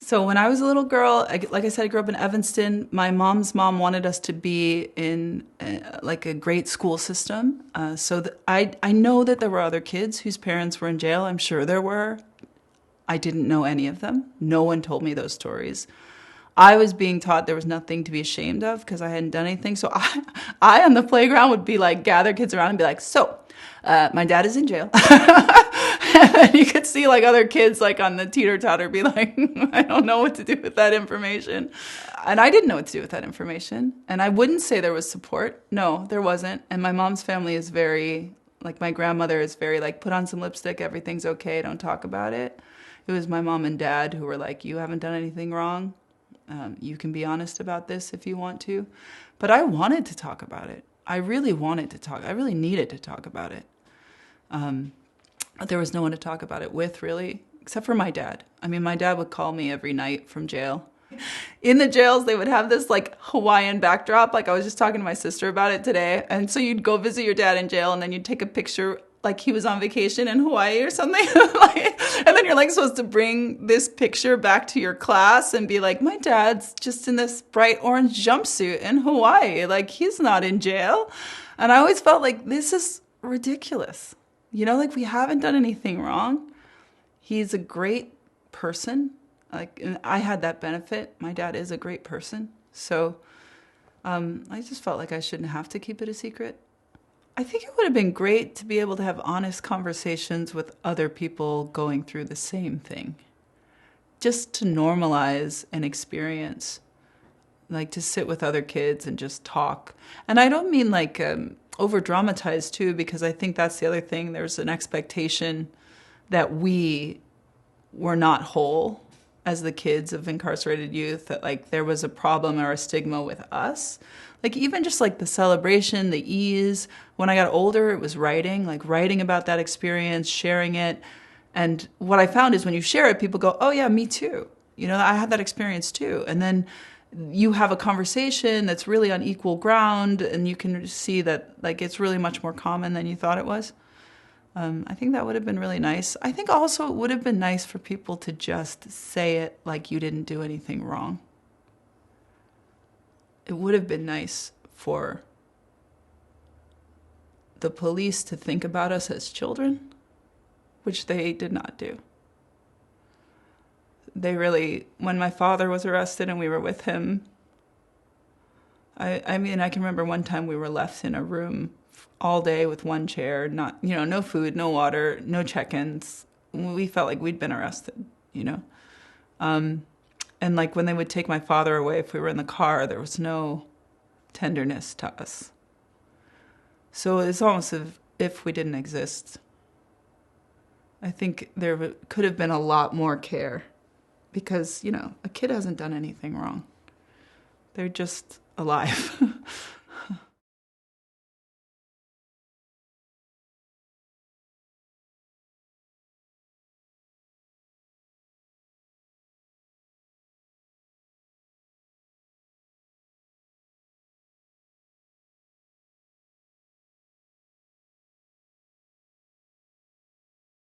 So when I was a little girl, like I said, I grew up in Evanston. My mom's mom wanted us to be in like a great school system. I know that there were other kids whose parents were in jail. I'm sure there were. I didn't know any of them. No one told me those stories. I was being taught there was nothing to be ashamed of because I hadn't done anything. So I on the playground would be like, gather kids around and be like, my dad is in jail. And you could see like other kids like on the teeter-totter be like, I don't know what to do with that information. And I didn't know what to do with that information. And I wouldn't say there was support. No, there wasn't. And my mom's family is very, like my grandmother is very like, put on some lipstick, everything's okay, don't talk about it. It was my mom and dad who were like, you haven't done anything wrong. You can be honest about this if you want to. But I wanted to talk about it. I really wanted to talk. I really needed to talk about it. But there was no one to talk about it with, really, except for my dad. I mean, my dad would call me every night from jail. In the jails, they would have this like Hawaiian backdrop. Like I was just talking to my sister about it today. And so you'd go visit your dad in jail and then you'd take a picture like he was on vacation in Hawaii or something. And then you're like supposed to bring this picture back to your class and be like, my dad's just in this bright orange jumpsuit in Hawaii. Like he's not in jail. And I always felt like this is ridiculous. You know, like we haven't done anything wrong. He's a great person. Like, and I had that benefit. My dad is a great person. So I just felt like I shouldn't have to keep it a secret. I think it would have been great to be able to have honest conversations with other people going through the same thing. Just to normalize an experience. Like to sit with other kids and just talk. And I don't mean like over-dramatized too, because I think that's the other thing. There's an expectation that we were not whole as the kids of incarcerated youth, that like there was a problem or a stigma with us. Like even just like the celebration, the ease. When I got older, it was writing, like writing about that experience, sharing it. And what I found is when you share it, people go, oh yeah, me too. You know, I had that experience too. And then you have a conversation that's really on equal ground and you can see that like it's really much more common than you thought it was. I think that would have been really nice. I think also it would have been nice for people to just say it like you didn't do anything wrong. It would have been nice for the police to think about us as children, which they did not do. They really, when my father was arrested and we were with him, I mean, I can remember one time we were left in a room all day with one chair, not, you know, no food, no water, no check-ins. We felt like we'd been arrested, you know. And like when they would take my father away, if we were in the car, there was no tenderness to us. So it's almost as if we didn't exist. I think there could have been a lot more care because, you know, a kid hasn't done anything wrong. They're just alive.